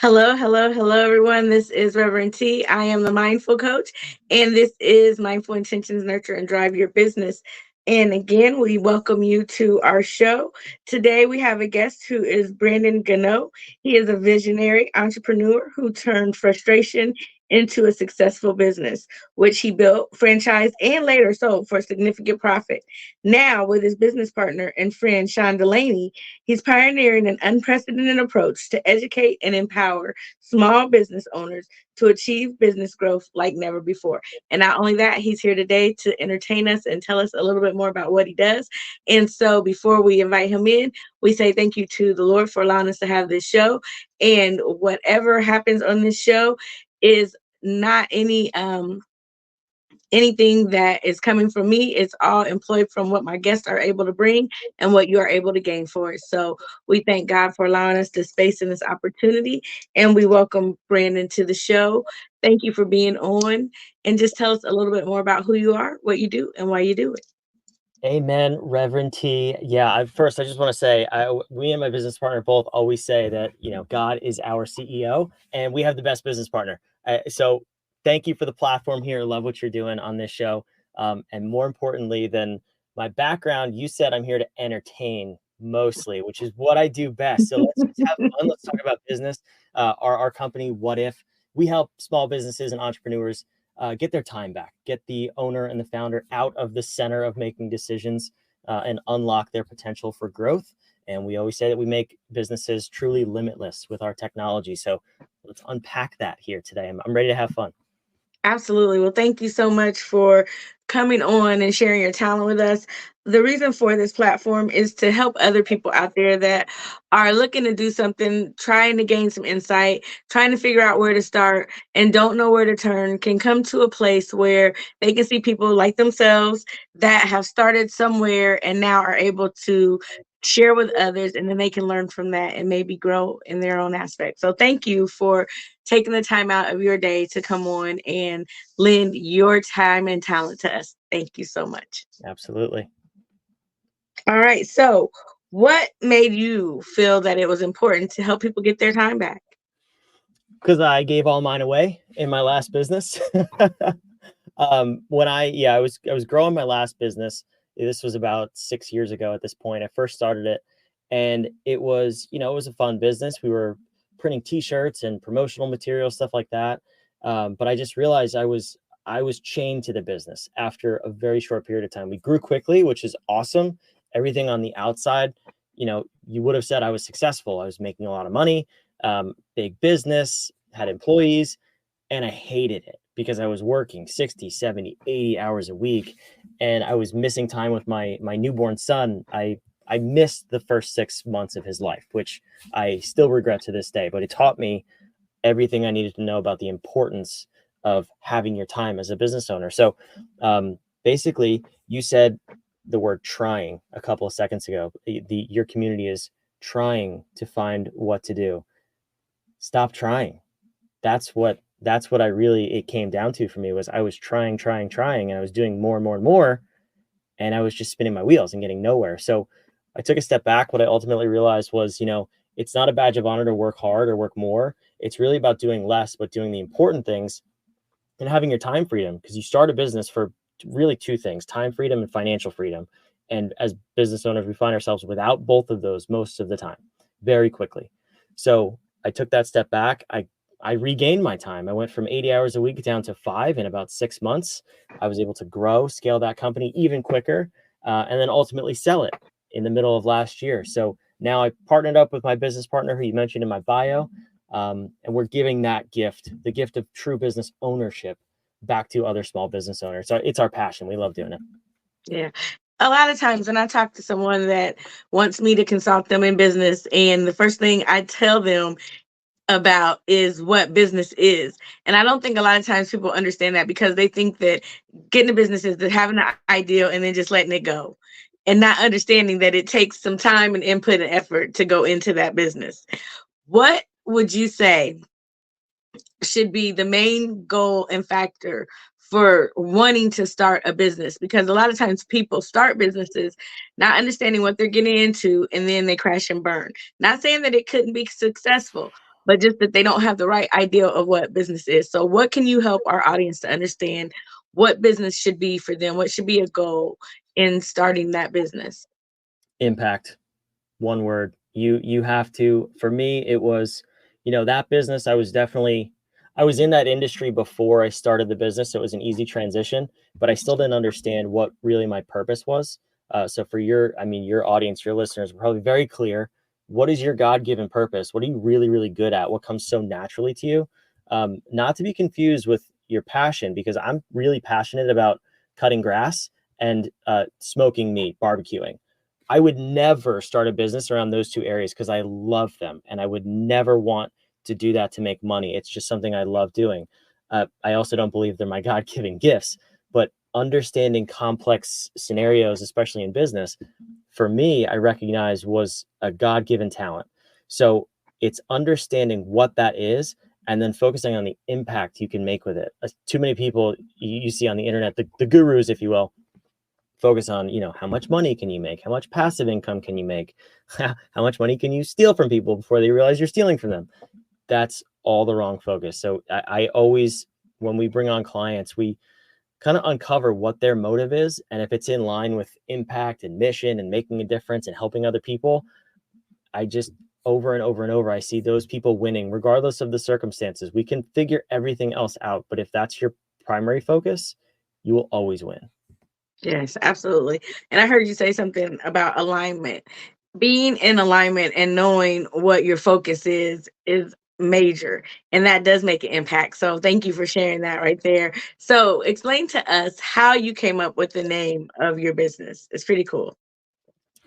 Hello, hello, hello, everyone. This is Reverend T. I am the Mindful Coach, and this is Mindful Intentions Nurture and Drive Your Business. And again, we welcome you to our show. Today, we have a guest who is Brandon Gano. He is a visionary entrepreneur who turned frustration into a successful business, which he built, franchised, and later sold for significant profit. Now, with his business partner and friend, Sean Delaney, he's pioneering an unprecedented approach to educate and empower small business owners to achieve business growth like never before. And not only that, he's here today to entertain us and tell us a little bit more about what he does. And so before we invite him in, we say thank you to the Lord for allowing us to have this show. And whatever happens on this show is not anything that is coming from me. It's all employed from what my guests are able to bring and what you are able to gain for it. So we thank God for allowing us this space and this opportunity. And we welcome Brandon to the show. Thank you for being on. And just tell us a little bit more about who you are, what you do, and why you do it. Amen, Reverend T. Yeah, first, I just want to say, we and my business partner both always say that, God is our CEO and we have the best business partner. So thank you for the platform here. Love what you're doing on this show. And more importantly than my background, you said I'm here to entertain mostly, which is what I do best. So let's just have fun. Let's talk about business. Our company, Whadif, we help small businesses and entrepreneurs get their time back, get the owner and the founder out of the center of making decisions and unlock their potential for growth. And we always say that we make businesses truly limitless with our technology. So let's unpack that here today. I'm ready to have fun. Absolutely. Well, thank you so much for coming on and sharing your talent with us. The reason for this platform is to help other people out there that are looking to do something, trying to gain some insight, trying to figure out where to start, and don't know where to turn, can come to a place where they can see people like themselves that have started somewhere and now are able to share with others, and then they can learn from that and maybe grow in their own aspect. So thank you for taking the time out of your day to come on and lend your time and talent to us. Thank you so much. Absolutely. All right. So, what made you feel that it was important to help people get their time back? Because I gave all mine away in my last business. When I was growing my last business. This was about 6 years ago at this point. I first started it, and it was a fun business. We were printing T-shirts and promotional material, stuff like that. But I just realized I was chained to the business after a very short period of time. We grew quickly, which is awesome. Everything on the outside, you would have said I was successful. I was making a lot of money, big business, had employees, and I hated it because I was working 60, 70, 80 hours a week, and I was missing time with my newborn son. I missed the first 6 months of his life, which I still regret to this day, but it taught me everything I needed to know about the importance of having your time as a business owner. So basically, you said the word trying a couple of seconds ago. Your community is trying to find what to do. Stop trying. That's what it came down to for me. Was I was trying, and I was doing more and more and more, and I was just spinning my wheels and getting nowhere. So I took a step back. What I ultimately realized was, it's not a badge of honor to work hard or work more. It's really about doing less, but doing the important things and having your time freedom, because you start a business for really two things: time freedom and financial freedom. And as business owners, we find ourselves without both of those most of the time, very quickly. So I took that step back. I regained my time. I went from 80 hours a week down to 5 in about 6 months. I was able to scale that company even quicker, and then ultimately sell it in the middle of last year. So now I partnered up with my business partner, who you mentioned in my bio, and we're giving that gift, the gift of true business ownership, back to other small business owners. So it's our passion. We love doing it. Yeah. A lot of times when I talk to someone that wants me to consult them in business, and the first thing I tell them about is what business is. And I don't think a lot of times people understand that, because they think that getting a business is having an idea and then just letting it go, and not understanding that it takes some time and input and effort to go into that business. What would you say should be the main goal and factor for wanting to start a business? Because a lot of times people start businesses not understanding what they're getting into, and then they crash and burn. Not saying that it couldn't be successful, but just that they don't have the right idea of what business is. So, what can you help our audience to understand what business should be for them? What should be a goal in starting that business? Impact. One word. You have to. For me, it was, that business. I was in that industry before I started the business, so it was an easy transition. But I still didn't understand what really my purpose was. So for your audience, your listeners, are probably very clear. What is your God-given purpose? What are you really, really good at? What comes so naturally to you? Not to be confused with your passion, because I'm really passionate about cutting grass and smoking meat, barbecuing. I would never start a business around those two areas because I love them, and I would never want to do that to make money. It's just something I love doing. I also don't believe they're my God-given gifts, but understanding complex scenarios, especially in business, for me, I recognize was a God-given talent. So it's understanding what that is and then focusing on the impact you can make with it. Too many people you see on the internet, the gurus, if you will, focus on, how much money can you make? How much passive income can you make? How much money can you steal from people before they realize you're stealing from them? That's all the wrong focus. So I always, when we bring on clients, we kind of uncover what their motive is. And if it's in line with impact and mission and making a difference and helping other people, I just over and over and over, I see those people winning regardless of the circumstances. We can figure everything else out, but if that's your primary focus, you will always win. Yes, absolutely. And I heard you say something about alignment. Being in alignment and knowing what your focus is major, and that does make an impact. So thank you for sharing that right there. So explain to us how you came up with the name of your business. It's pretty cool.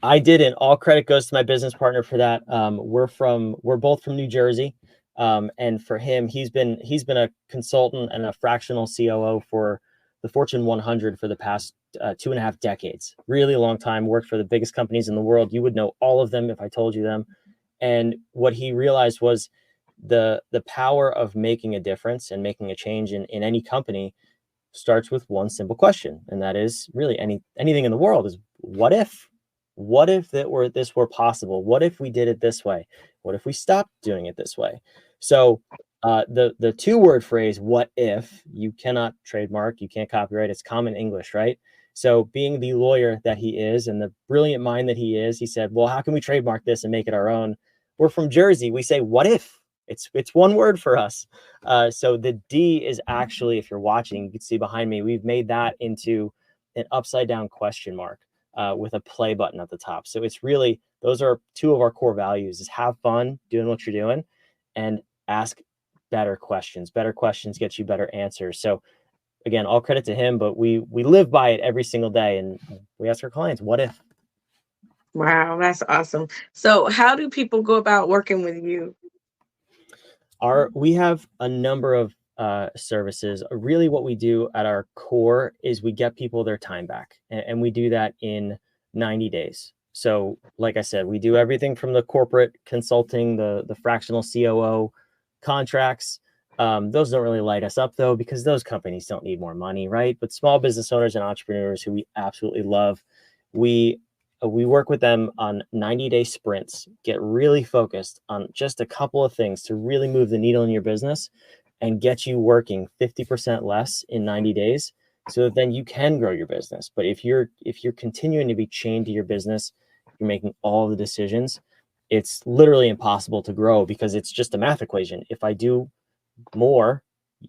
I didn't. All credit goes to my business partner for that. We're both from New Jersey, and for him, he's been a consultant and a fractional COO for the Fortune 100 for the past 2.5 decades. Really long time. Worked for the biggest companies in the world. You would know all of them if I told you them. And what he realized was the power of making a difference and making a change in any company starts with one simple question, and that is really anything in the world is what if? What if this were possible? What if we did it this way? What if we stopped doing it this way? So the 2-word phrase "what if" you cannot trademark, you can't copyright. It's common English, right? So being the lawyer that he is and the brilliant mind that he is, he said, "Well, how can we trademark this and make it our own?" We're from Jersey. We say "what if." It's one word for us. So the D is actually, if you're watching, you can see behind me, we've made that into an upside down question mark with a play button at the top. So it's really, those are 2 of our core values: is have fun doing what you're doing and ask better questions. Better questions get you better answers. So again, all credit to him, but we live by it every single day. And we ask our clients, what if? Wow, that's awesome. So how do people go about working with you? We have a number of services. Really, what we do at our core is we get people their time back, and we do that in 90 days. So, like I said, we do everything from the corporate consulting, the fractional COO contracts. Those don't really light us up, though, because those companies don't need more money, right? But small business owners and entrepreneurs who we absolutely love, we work with them on 90-day sprints, get really focused on just a couple of things to really move the needle in your business and get you working 50% less in 90 days so that then you can grow your business. But if you're continuing to be chained to your business, you're making all the decisions, it's literally impossible to grow because it's just a math equation. If I do more,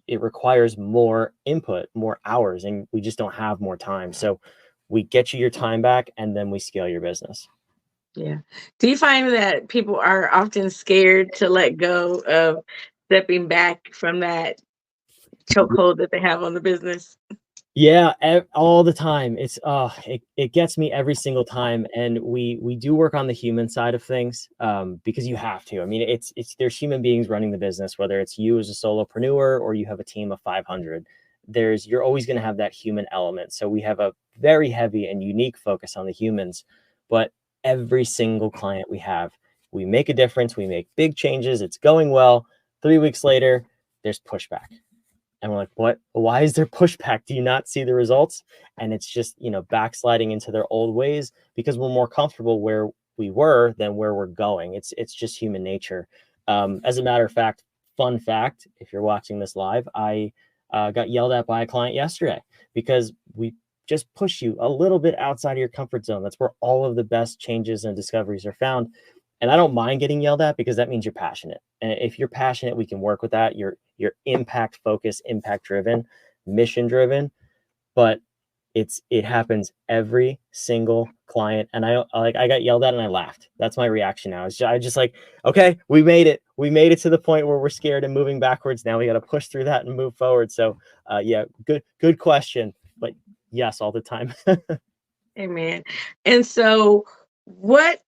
it requires more input, more hours, and we just don't have more time. So we get you your time back and then we scale your business. Yeah. Do you find that people are often scared to let go of stepping back from that chokehold that they have on the business? Yeah, all the time. It gets me every single time, and we do work on the human side of things because you have to. I mean, it's there's human beings running the business, whether it's you as a solopreneur or you have a team of 500. You're always going to have that human element. So we have a very heavy and unique focus on the humans, but every single client we make a difference, we make big changes, it's going well. 3 weeks later, there's pushback. And we're like, what? Why is there pushback? Do you not see the results? And it's just, backsliding into their old ways because we're more comfortable where we were than where we're going. It's just human nature. As a matter of fact, fun fact, if you're watching this live, I got yelled at by a client yesterday because we just push you a little bit outside of your comfort zone. That's where all of the best changes and discoveries are found. And I don't mind getting yelled at because that means you're passionate. And if you're passionate, we can work with that. You're impact focused, impact driven, mission driven. But it happens every single client. And I got yelled at and I laughed. That's my reaction now. I just like, okay, we made it. We made it to the point where we're scared and moving backwards. Now we got to push through that and move forward. So yeah, good question. But yes, all the time. Amen. And so what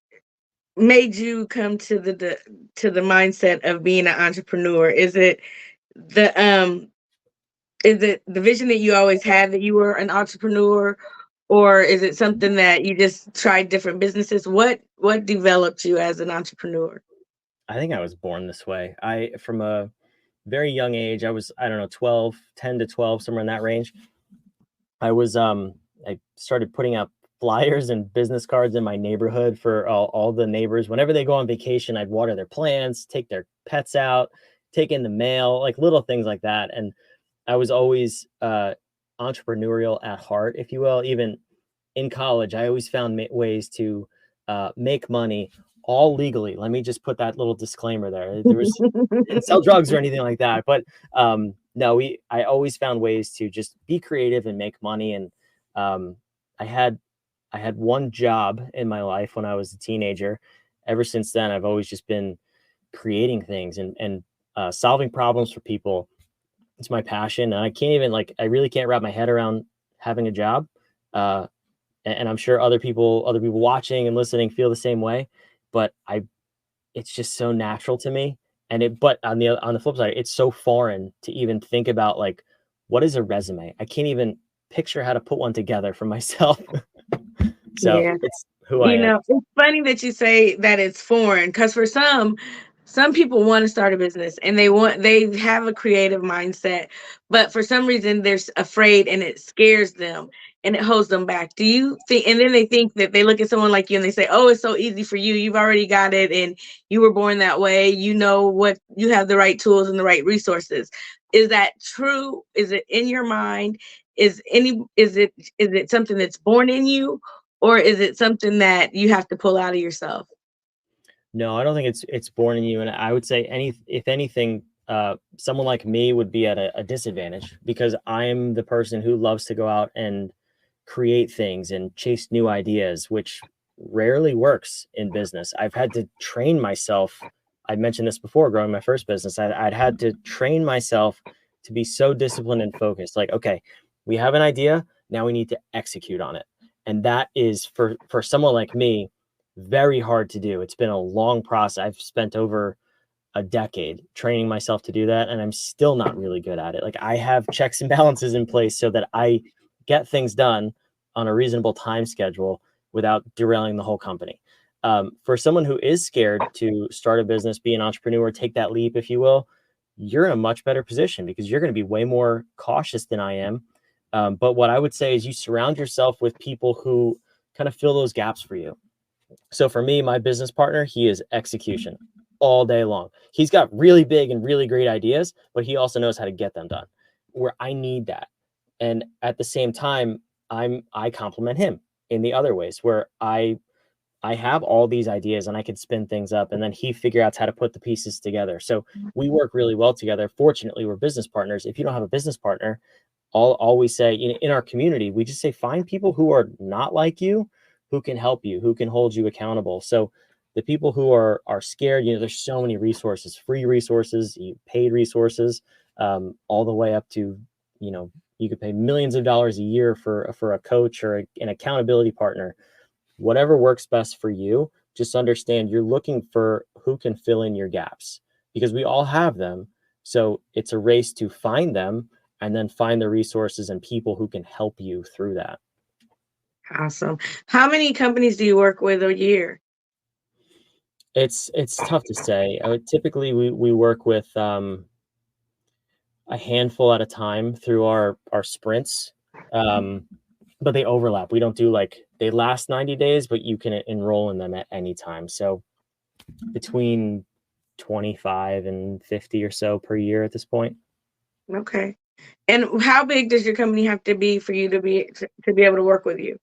made you come to the mindset of being an entrepreneur? The is it the vision that you always had that you were an entrepreneur, or is it something that you just tried different businesses? What developed you as an entrepreneur? I think I was born this way. From a very young age, I was, I don't know, 12, 10 to 12, somewhere in that range. I started putting out flyers and business cards in my neighborhood for all the neighbors. Whenever they go on vacation, I'd water their plants, take their pets out, take in the mail, like little things like that. And I was always entrepreneurial at heart, if you will. Even in college, I always found ways to make money, all legally. Let me just put that little disclaimer there. Didn't sell drugs or anything like that. But no, I always found ways to just be creative and make money. And I had one job in my life when I was a teenager. Ever since then, I've always just been creating things and solving problems for people. It's my passion. And I really can't wrap my head around having a job. And I'm sure other people watching and listening feel the same way, but it's just so natural to me. But on the flip side, it's so foreign to even think about, like, what is a resume? I can't even picture how to put one together for myself. So Yeah. it's who I am. It's funny that you say that it's foreign, because for some people want to start a business and they have a creative mindset, but for some reason they're afraid and it scares them and it holds them back. Do you think, and then they think that they look at someone like you and they say, oh, it's so easy for you. You've already got it and you were born that way. You know what, you have the right tools and the right resources. Is that true? Is it in your mind? Is it something that's born in you? Or is it something that you have to pull out of yourself? No, I don't think it's born in you. And I would say if anything, someone like me would be at a disadvantage, because I'm the person who loves to go out and create things and chase new ideas, which rarely works in business. I've had to train myself. I mentioned this before, growing my first business. I'd had to train myself to be so disciplined and focused. Like, okay, we have an idea. Now we need to execute on it. And that is for someone like me, very hard to do. It's been a long process. I've spent over a decade training myself to do that, and I'm still not really good at it. Like, I have checks and balances in place so that I get things done on a reasonable time schedule without derailing the whole company. For someone who is scared to start a business, be an entrepreneur, take that leap, if you will, you're in a much better position because you're going to be way more cautious than I am. But what I would say is you surround yourself with people who kind of fill those gaps for you. So for me, my business partner, he is execution all day long. He's got really big and really great ideas, but he also knows how to get them done, where I need that. And at the same time, I compliment him in the other ways, where I have all these ideas and I can spin things up, and then he figures out how to put the pieces together. So we work really well together. Fortunately, we're business partners. If you don't have a business partner, all we say in our community, we just say, find people who are not like you, who can help you, who can hold you accountable. So the people who are scared, there's so many resources, free resources, paid resources, all the way up to, you could pay millions of dollars a year for a coach or an accountability partner. Whatever works best for you, just understand you're looking for who can fill in your gaps, because we all have them. So it's a race to find them and then find the resources and people who can help you through that. Awesome. How many companies do you work with a year? It's tough to say. Typically, we work with a handful at a time through our sprints, but they overlap. We don't do they last 90 days, but you can enroll in them at any time. So between 25 and 50 or so per year at this point. Okay. And how big does your company have to be for you to be able to work with you?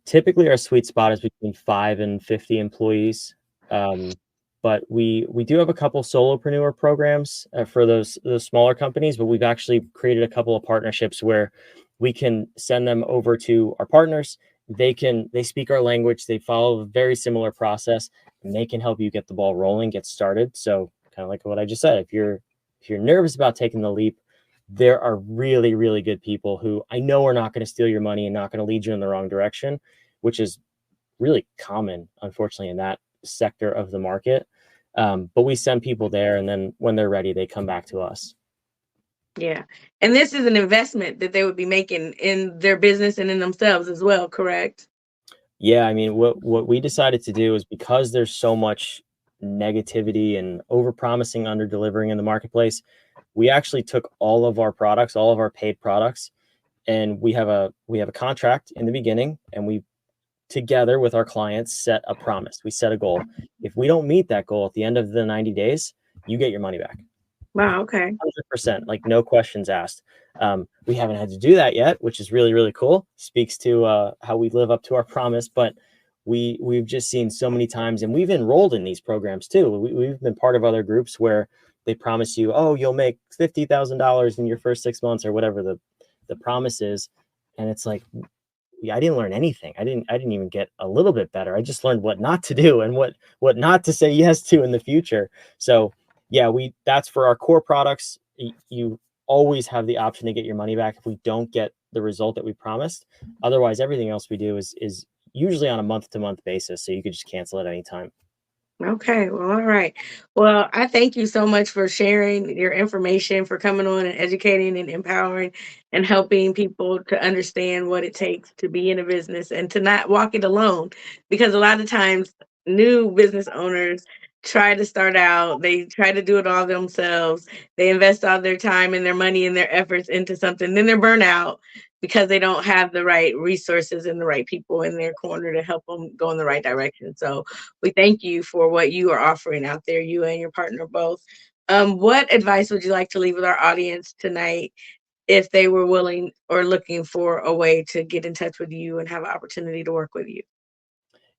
Typically, our sweet spot is between 5 and 50 employees. But we do have a couple solopreneur programs for those smaller companies, but we've actually created a couple of partnerships where we can send them over to our partners. They speak our language, they follow a very similar process, and they can help you get the ball rolling, get started. So kind of like what I just said, if you're nervous about taking the leap, there are really, really good people who I know are not going to steal your money and not going to lead you in the wrong direction, which is really common, unfortunately, in that sector of the market. But we send people there, and then when they're ready, they come back to us. Yeah. And this is an investment that they would be making in their business and in themselves as well, correct? Yeah, I mean, what we decided to do is because there's so much negativity and over promising, under delivering in the marketplace, we actually took all of our products, all of our paid products, and we have a contract in the beginning, and we together with our clients set a promise. We set a goal. If we don't meet that goal at the end of the 90 days, you get your money back. Wow, okay. 100%, like no questions asked. We haven't had to do that yet, which is really, really cool. Speaks to how we live up to our promise, but we've just seen so many times, and we've enrolled in these programs too. We've been part of other groups where they promise you, oh, you'll make $50,000 in your first 6 months or whatever the promise is, and it's like, I didn't learn anything. I didn't even get a little bit better. I just learned what not to do and what not to say yes to in the future. So yeah, that's for our core products. You always have the option to get your money back if we don't get the result that we promised. Otherwise, everything else we do is usually on a month-to-month basis, so you could just cancel at any time. Okay, well, all right. Well, I thank you so much for sharing your information, for coming on and educating and empowering and helping people to understand what it takes to be in a business and to not walk it alone. Because a lot of times, new business owners try to start out, they try to do it all themselves, they invest all their time and their money and their efforts into something, then they're burnt out because they don't have the right resources and the right people in their corner to help them go in the right direction. So, we thank you for what you are offering out there, you and your partner both. What advice would you like to leave with our audience tonight if they were willing or looking for a way to get in touch with you and have an opportunity to work with you?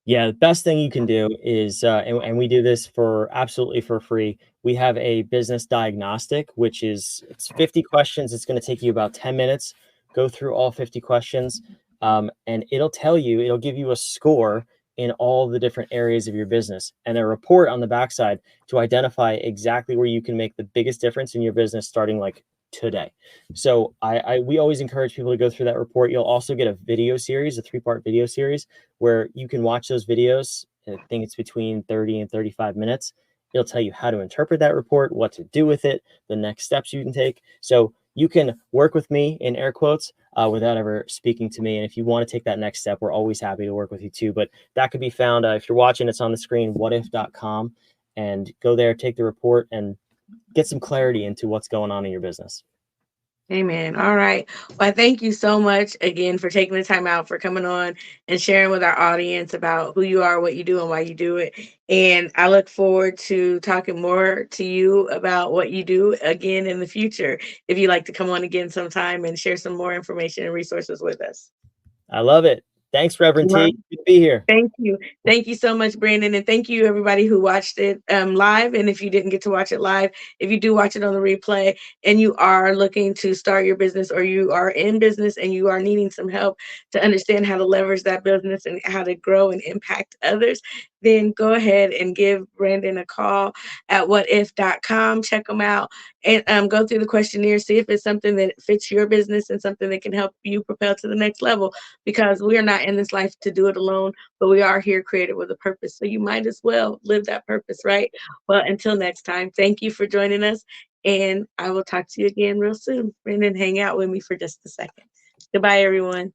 Yeah, the best thing you can do is, and we do this for absolutely for free. We have a business diagnostic, which it's 50 questions. It's going to take you about 10 minutes. Go through all 50 questions, and it'll give you a score in all the different areas of your business and a report on the backside to identify exactly where you can make the biggest difference in your business starting like today. So we always encourage people to go through that report. You'll also get a video series, a 3-part video series where you can watch those videos. I think it's between 30 and 35 minutes. It'll tell you how to interpret that report, what to do with it, the next steps you can take. So you can work with me in air quotes without ever speaking to me. And if you want to take that next step, we're always happy to work with you too. But that could be found, if you're watching, it's on the screen, whadif.com, and go there, take the report, and get some clarity into what's going on in your business. Amen. All right. Well, thank you so much again for taking the time out, for coming on and sharing with our audience about who you are, what you do, and why you do it. And I look forward to talking more to you about what you do again in the future. If you'd like to come on again sometime and share some more information and resources with us. I love it. Thanks, Reverend T. Good to be here. Thank you. Thank you so much, Brandon. And thank you, everybody who watched it live. And if you didn't get to watch it live, if you do watch it on the replay and you are looking to start your business, or you are in business and you are needing some help to understand how to leverage that business and how to grow and impact others, then go ahead and give Brandon a call at whadif.com. Check them out and go through the questionnaire, see if it's something that fits your business and something that can help you propel to the next level, because we are not in this life to do it alone, but we are here created with a purpose. So you might as well live that purpose, right? Well, until next time, thank you for joining us. And I will talk to you again real soon. Brandon, hang out with me for just a second. Goodbye, everyone.